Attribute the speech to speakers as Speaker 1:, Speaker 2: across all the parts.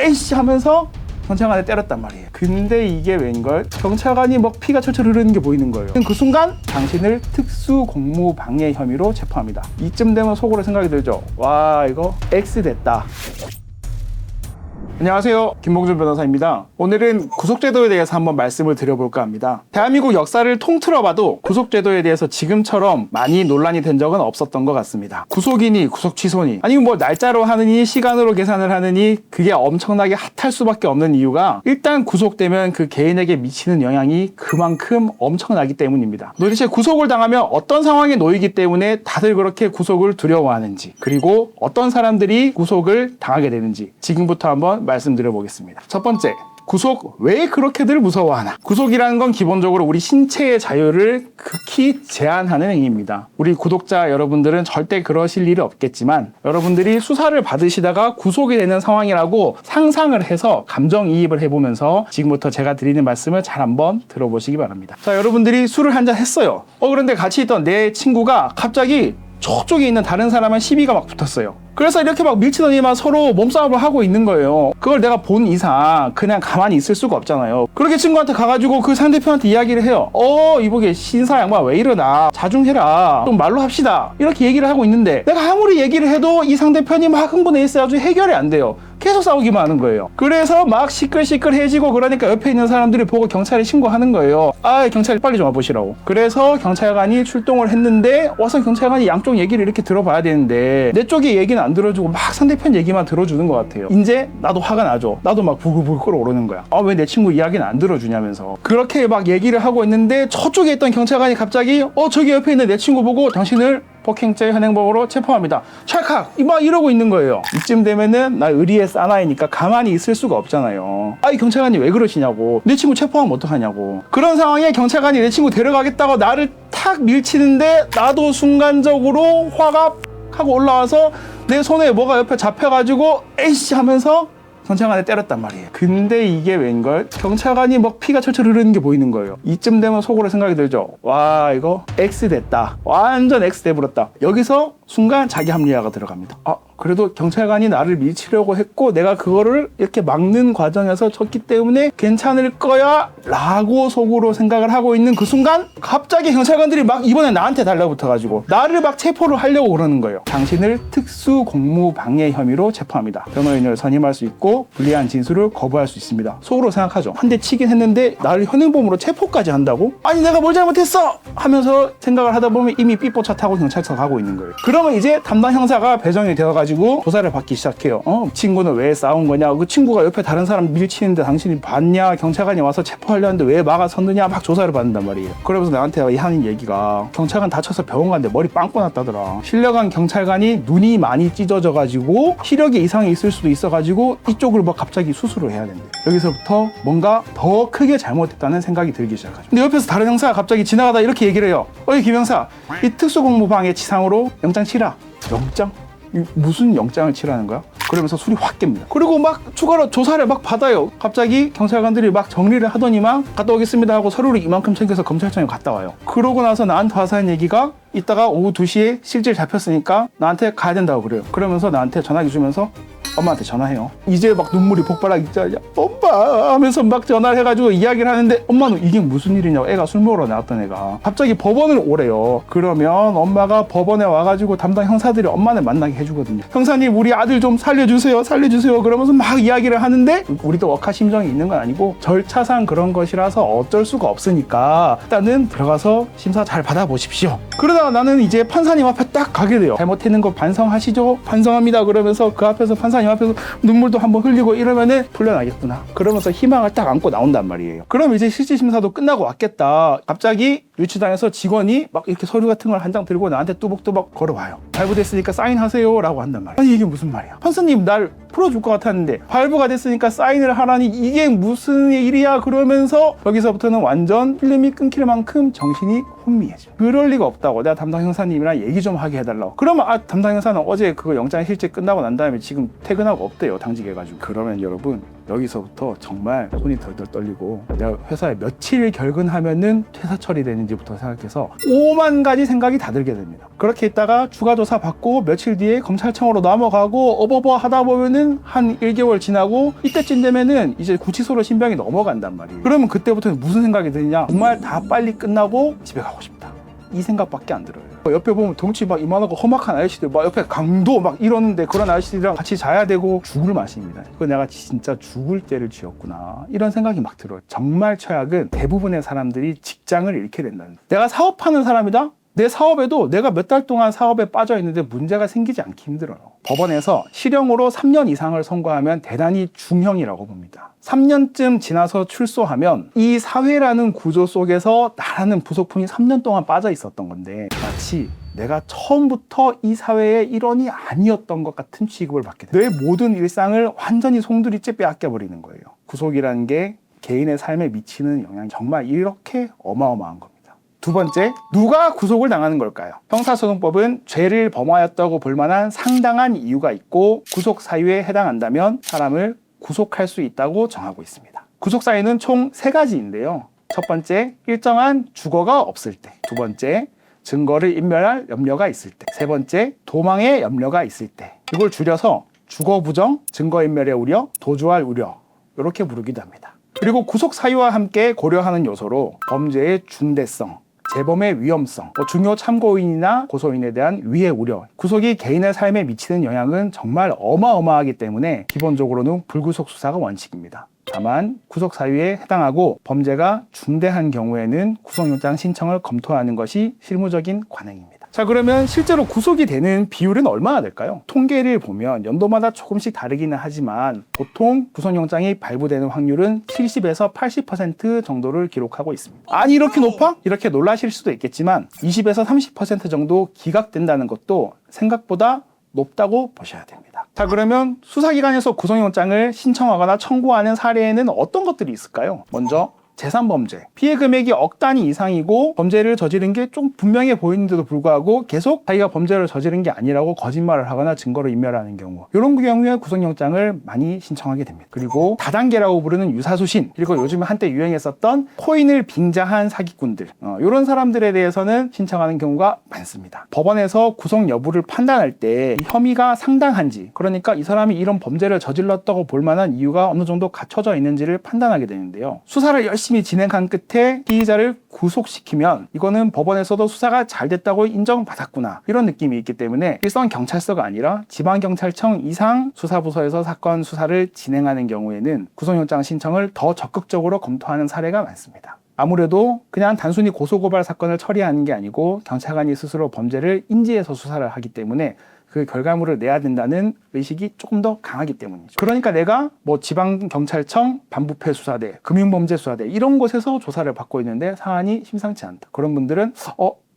Speaker 1: 에이씨 하면서 경찰관을 때렸단 말이에요. 근데 이게 웬걸? 경찰관이 막 피가 철철 흐르는 게 보이는 거예요. 그 순간 당신을 특수공무방해 혐의로 체포합니다. 이쯤 되면 속으로 생각이 들죠. 와, 이거 X 됐다. 안녕하세요, 김봉준 변호사입니다. 오늘은 구속제도에 대해서 한번 말씀을 드려볼까 합니다. 대한민국 역사를 통틀어봐도 구속제도에 대해서 지금처럼 많이 논란이 된 적은 없었던 것 같습니다. 구속이니 구속 취소니 아니면 뭐 날짜로 하느니 시간으로 계산을 하느니 그게 엄청나게 핫할 수밖에 없는 이유가 일단 구속되면 그 개인에게 미치는 영향이 그만큼 엄청나기 때문입니다. 도대체 구속을 당하면 어떤 상황에 놓이기 때문에 다들 그렇게 구속을 두려워하는지, 그리고 어떤 사람들이 구속을 당하게 되는지 지금부터 한번 말씀드려보겠습니다. 첫 번째, 구속 왜 그렇게들 무서워하나? 구속이라는 건 기본적으로 우리 신체의 자유를 극히 제한하는 행위입니다. 우리 구독자 여러분들은 절대 그러실 일이 없겠지만 여러분들이 수사를 받으시다가 구속이 되는 상황이라고 상상을 해서 감정이입을 해보면서 지금부터 제가 드리는 말씀을 잘 한번 들어보시기 바랍니다. 자, 여러분들이 술을 한잔 했어요. 그런데 같이 있던 내 친구가 갑자기 저쪽에 있는 다른 사람한 시비가 막 붙었어요. 그래서 이렇게 막 밀치더니만 서로 몸싸움을 하고 있는 거예요. 그걸 내가 본 이상 그냥 가만히 있을 수가 없잖아요. 그렇게 친구한테 가가지고 그 상대편한테 이야기를 해요. 이보게 신사 양반 왜 이러나, 자중해라, 좀 말로 합시다, 이렇게 얘기를 하고 있는데 내가 아무리 얘기를 해도 이 상대편이 막 흥분해 있어가지고 해결이 안 돼요. 계속 싸우기만 하는 거예요. 그래서 막 시끌시끌해지고, 그러니까 옆에 있는 사람들이 보고 경찰에 신고하는 거예요. 경찰이 빨리 좀 와보시라고. 그래서 경찰관이 출동을 했는데 와서 경찰관이 양쪽 얘기를 이렇게 들어봐야 되는데 내 쪽의 얘기는 안 들어주고 막 상대편 얘기만 들어주는 것 같아요. 이제 나도 화가 나죠. 나도 막 부글부글 끓어오르는 거야. 왜 내 친구 이야기는 안 들어주냐면서. 그렇게 막 얘기를 하고 있는데 저쪽에 있던 경찰관이 갑자기 저기 옆에 있는 내 친구 보고 당신을 폭행죄 현행범으로 체포합니다. 찰칵! 막 이러고 있는 거예요. 이쯤 되면은 나 의리의 사나이니까 가만히 있을 수가 없잖아요. 이 경찰관이 왜 그러시냐고. 내 친구 체포하면 어떡하냐고. 그런 상황에 경찰관이 내 친구 데려가겠다고 나를 탁 밀치는데 나도 순간적으로 화가 하고 올라와서 내 손에 뭐가 옆에 잡혀가지고 에이씨 하면서 경찰관을 때렸단 말이에요. 근데 이게 웬걸? 경찰관이 막 피가 철철 흐르는 게 보이는 거예요. 이쯤 되면 속으로 생각이 들죠. 와, 이거 X 됐다. 완전 X 돼버렸다. 여기서 순간 자기 합리화가 들어갑니다. 그래도 경찰관이 나를 밀치려고 했고 내가 그거를 이렇게 막는 과정에서 졌기 때문에 괜찮을 거야 라고 속으로 생각을 하고 있는 그 순간 갑자기 경찰관들이 막 이번에 나한테 달라붙어가지고 나를 막 체포를 하려고 그러는 거예요. 당신을 특수공무방해 혐의로 체포합니다. 변호인을 선임할 수 있고 불리한 진술을 거부할 수 있습니다. 속으로 생각하죠. 한 대 치긴 했는데 나를 현행범으로 체포까지 한다고? 아니 내가 뭘 잘못했어! 하면서 생각을 하다 보면 이미 삐뽀차 타고 경찰서 가고 있는 거예요. 그러면 이제 담당 형사가 배정이 되어가지고 조사를 받기 시작해요. 친구는 왜 싸운 거냐, 그 친구가 옆에 다른 사람 밀치는데 당신이 봤냐, 경찰관이 와서 체포하려는데 왜 막아섰느냐, 막 조사를 받는단 말이에요. 그러면서 나한테 하는 얘기가 경찰관 다쳐서 병원 갔는데 머리 빵꾸 났다더라. 신뢰관 경찰관이 눈이 많이 찢어져가지고 시력에 이상이 있을 수도 있어가지고 이쪽을 막 갑자기 수술을 해야 된대. 여기서부터 뭔가 더 크게 잘못했다는 생각이 들기 시작하죠. 근데 옆에서 다른 형사가 갑자기 지나가다 이렇게 얘기를 해요. 김 형사, 이 특수공무방해 치상으로 영장 치라. 영장? 무슨 영장을 치라는 거야? 그러면서 술이 확 깹니다. 그리고 막 추가로 조사를 막 받아요. 갑자기 경찰관들이 막 정리를 하더니만 갔다 오겠습니다 하고 서류를 이만큼 챙겨서 검찰청에 갔다 와요. 그러고 나서 나한테 와서 한 얘기가 이따가 오후 2시에 실질 잡혔으니까 나한테 가야 된다고 그래요. 그러면서 나한테 전화기 주면서 엄마한테 전화해요. 이제 막 눈물이 폭발하기 시작이야. 엄마 하면서 막 전화를 해가지고 이야기를 하는데 엄마는 이게 무슨 일이냐고. 애가 술 먹으러 나왔던 애가 갑자기 법원을 오래요. 그러면 엄마가 법원에 와가지고 담당 형사들이 엄마를 만나게 해주거든요. 형사님 우리 아들 좀 살려주세요 그러면서 막 이야기를 하는데 우리도 억하심정이 있는 건 아니고 절차상 그런 것이라서 어쩔 수가 없으니까 일단은 들어가서 심사 잘 받아보십시오. 그러다가 나는 이제 판사님 앞에 딱 가게 돼요. 잘못했는 거 반성하시죠? 반성합니다. 그러면서 그 앞에서 판사님 앞에서 눈물도 한번 흘리고 이러면은 풀려나겠구나. 그러면서 희망을 딱 안고 나온단 말이에요. 그럼 이제 실질심사도 끝나고 왔겠다. 갑자기 유치장에서 직원이 막 이렇게 서류 같은 걸 한 장 들고 나한테 뚜벅뚜벅 걸어와요. 발부됐으니까 사인하세요 라고 한단 말이야. 아니 이게 무슨 말이야. 판사님 날 풀어줄 것 같았는데 발부가 됐으니까 사인을 하라니 이게 무슨 일이야. 그러면서 여기서부터는 완전 필름이 끊길 만큼 정신이 혼미해져. 그럴 리가 없다고. 내가 담당 형사님이랑 얘기 좀 하게 해달라고. 그러면 담당 형사는 어제 그거 영장 실질 끝나고 난 다음에 지금 퇴근하고 없대요. 당직해가지고. 그러면 여러분 여기서부터 정말 손이 덜덜 떨리고 내가 회사에 며칠 결근하면은 퇴사 처리되는 되는지부터 생각해서 5만 가지 생각이 다 들게 됩니다. 그렇게 있다가 추가 조사 받고 며칠 뒤에 검찰청으로 넘어가고 어버버 하다 보면은 한 1개월 지나고 이때쯤 되면은 이제 구치소로 신병이 넘어간단 말이에요. 그러면 그때부터는 무슨 생각이 드냐? 정말 다 빨리 끝나고 집에 가고 싶다. 이 생각밖에 안 들어요. 옆에 보면 덩치 막 이만하고 험악한 아저씨들 막 옆에 강도 막 이러는데 그런 아저씨들이랑 같이 자야 되고 죽을 맛입니다. 이거 내가 진짜 죽을 죄를 지었구나 이런 생각이 막 들어요. 정말 최악은 대부분의 사람들이 직장을 잃게 된다는. 내가 사업하는 사람이다? 내 사업에도 내가 몇 달 동안 사업에 빠져 있는데 문제가 생기지 않기 힘들어요. 법원에서 실형으로 3년 이상을 선고하면 대단히 중형이라고 봅니다. 3년쯤 지나서 출소하면 이 사회라는 구조 속에서 나라는 부속품이 3년 동안 빠져 있었던 건데 마치 내가 처음부터 이 사회의 일원이 아니었던 것 같은 취급을 받게 돼요. 내 모든 일상을 완전히 송두리째 빼앗겨버리는 거예요. 구속이라는 게 개인의 삶에 미치는 영향이 정말 이렇게 어마어마한 겁니다. 두 번째, 누가 구속을 당하는 걸까요? 형사소송법은 죄를 범하였다고 볼 만한 상당한 이유가 있고 구속 사유에 해당한다면 사람을 구속할 수 있다고 정하고 있습니다. 구속 사유는 총 3가지인데요. 첫 번째, 일정한 주거가 없을 때. 두 번째, 증거를 인멸할 염려가 있을 때. 세 번째, 도망의 염려가 있을 때. 이걸 줄여서 주거 부정, 증거 인멸의 우려, 도주할 우려 이렇게 부르기도 합니다. 그리고 구속 사유와 함께 고려하는 요소로 범죄의 중대성, 재범의 위험성, 중요 참고인이나 고소인에 대한 위해 우려, 구속이 개인의 삶에 미치는 영향은 정말 어마어마하기 때문에 기본적으로는 불구속 수사가 원칙입니다. 다만 구속 사유에 해당하고 범죄가 중대한 경우에는 구속영장 신청을 검토하는 것이 실무적인 관행입니다. 자, 그러면 실제로 구속이 되는 비율은 얼마나 될까요? 통계를 보면 연도마다 조금씩 다르기는 하지만 보통 구속영장이 발부되는 확률은 70에서 80% 정도를 기록하고 있습니다. 아니 이렇게 높아? 이렇게 놀라실 수도 있겠지만 20에서 30% 정도 기각된다는 것도 생각보다 높다고 보셔야 됩니다. 자, 그러면 수사기관에서 구속영장을 신청하거나 청구하는 사례에는 어떤 것들이 있을까요? 먼저 재산범죄, 피해 금액이 억 단위 이상이고 범죄를 저지른 게 좀 분명해 보이는데도 불구하고 계속 자기가 범죄를 저지른 게 아니라고 거짓말을 하거나 증거를 인멸하는 경우, 이런 경우에 구속영장을 많이 신청하게 됩니다. 그리고 다단계라고 부르는 유사수신, 그리고 요즘에 한때 유행했었던 코인을 빙자한 사기꾼들, 이런 사람들에 대해서는 신청하는 경우가 많습니다. 법원에서 구속 여부를 판단할 때 혐의가 상당한지, 그러니까 이 사람이 이런 범죄를 저질렀다고 볼 만한 이유가 어느 정도 갖춰져 있는지를 판단하게 되는데요. 수사를 열심히 진행한 끝에 피의자를 구속시키면 이거는 법원에서도 수사가 잘 됐다고 인정받았구나 이런 느낌이 있기 때문에 일선 경찰서가 아니라 지방경찰청 이상 수사부서에서 사건 수사를 진행하는 경우에는 구속영장 신청을 더 적극적으로 검토하는 사례가 많습니다. 아무래도 그냥 단순히 고소고발 사건을 처리하는 게 아니고 경찰관이 스스로 범죄를 인지해서 수사를 하기 때문에 그 결과물을 내야 된다는 의식이 조금 더 강하기 때문이죠. 그러니까 내가 뭐 지방경찰청, 반부패 수사대, 금융범죄수사대 이런 곳에서 조사를 받고 있는데 사안이 심상치 않다. 그런 분들은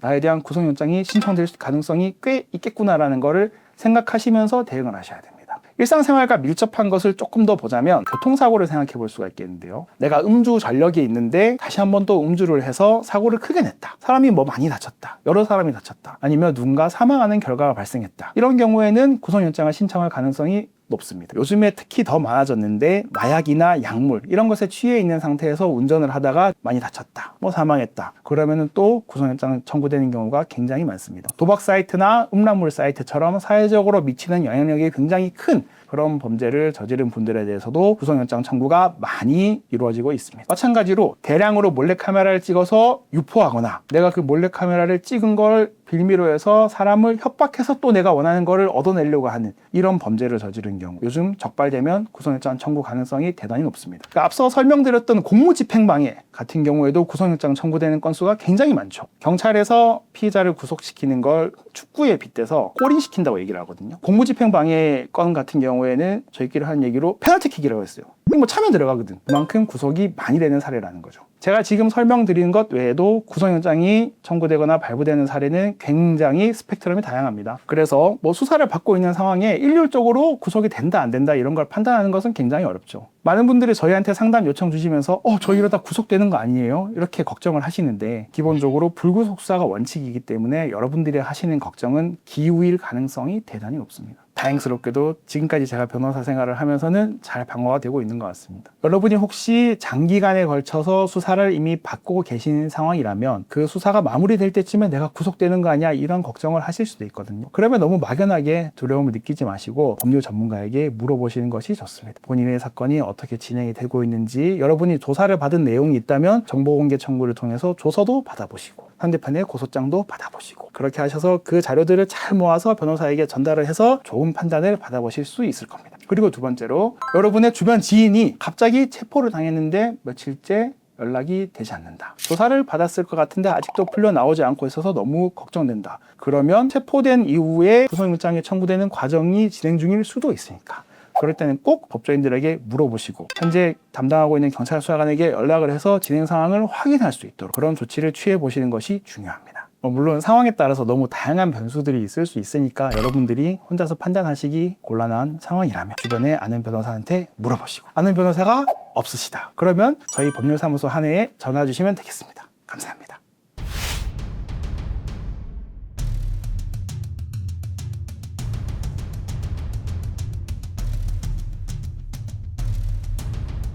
Speaker 1: 나에 대한 구속영장이 신청될 가능성이 꽤 있겠구나라는 거를 생각하시면서 대응을 하셔야 됩니다. 일상생활과 밀접한 것을 조금 더 보자면 교통사고를 생각해 볼 수가 있겠는데요. 내가 음주 전력이 있는데 다시 한번 또 음주를 해서 사고를 크게 냈다. 사람이 뭐 많이 다쳤다. 여러 사람이 다쳤다. 아니면 누군가 사망하는 결과가 발생했다. 이런 경우에는 구속영장을 신청할 가능성이 높습니다. 요즘에 특히 더 많아졌는데 마약이나 약물 이런 것에 취해 있는 상태에서 운전을 하다가 많이 다쳤다, 뭐 사망했다. 그러면은 또 구속영장 청구되는 경우가 굉장히 많습니다. 도박 사이트나 음란물 사이트처럼 사회적으로 미치는 영향력이 굉장히 큰 그런 범죄를 저지른 분들에 대해서도 구속영장 청구가 많이 이루어지고 있습니다. 마찬가지로 대량으로 몰래카메라를 찍어서 유포하거나 내가 그 몰래카메라를 찍은 걸 빌미로 해서 사람을 협박해서 또 내가 원하는 거를 얻어내려고 하는 이런 범죄를 저지른 경우 요즘 적발되면 구속영장 청구 가능성이 대단히 높습니다. 그러니까 앞서 설명드렸던 공무집행방해 같은 경우에도 구속영장 청구되는 건수가 굉장히 많죠. 경찰에서 피해자를 구속시키는 걸 축구에 빗대서 골인시킨다고 얘기를 하거든요. 공무집행방해 건 같은 경우에는 저희끼리 하는 얘기로 페널티킥이라고 했어요. 뭐 차면 들어가거든. 그만큼 구속이 많이 되는 사례라는 거죠. 제가 지금 설명드린 것 외에도 구속영장이 청구되거나 발부되는 사례는 굉장히 스펙트럼이 다양합니다. 그래서 뭐 수사를 받고 있는 상황에 일률적으로 구속이 된다 안 된다 이런 걸 판단하는 것은 굉장히 어렵죠. 많은 분들이 저희한테 상담 요청 주시면서 저 이러다 구속되는 거 아니에요? 이렇게 걱정을 하시는데 기본적으로 불구속 수사가 원칙이기 때문에 여러분들이 하시는 걱정은 기우일 가능성이 대단히 높습니다. 다행스럽게도 지금까지 제가 변호사 생활을 하면서는 잘 방어가 되고 있는 것 같습니다. 여러분이 혹시 장기간에 걸쳐서 수사를 이미 받고 계신 상황이라면 그 수사가 마무리될 때쯤에 내가 구속되는 거 아니야 이런 걱정을 하실 수도 있거든요. 그러면 너무 막연하게 두려움을 느끼지 마시고 법률 전문가에게 물어보시는 것이 좋습니다. 본인의 사건이 어떻게 진행이 되고 있는지, 여러분이 조사를 받은 내용이 있다면 정보공개 청구를 통해서 조서도 받아보시고 상대편의 고소장도 받아보시고, 그렇게 하셔서 그 자료들을 잘 모아서 변호사에게 전달을 해서 좋은 판단을 받아보실 수 있을 겁니다. 그리고 두 번째로, 여러분의 주변 지인이 갑자기 체포를 당했는데 며칠째 연락이 되지 않는다. 조사를 받았을 것 같은데 아직도 풀려 나오지 않고 있어서 너무 걱정된다. 그러면 체포된 이후에 구속영장이 청구되는 과정이 진행 중일 수도 있으니까 그럴 때는 꼭 법조인들에게 물어보시고 현재 담당하고 있는 경찰 수사관에게 연락을 해서 진행 상황을 확인할 수 있도록 그런 조치를 취해 보시는 것이 중요합니다. 물론 상황에 따라서 너무 다양한 변수들이 있을 수 있으니까 여러분들이 혼자서 판단하시기 곤란한 상황이라면 주변에 아는 변호사한테 물어보시고, 아는 변호사가 없으시다 그러면 저희 법률사무소 한해에 전화 주시면 되겠습니다. 감사합니다.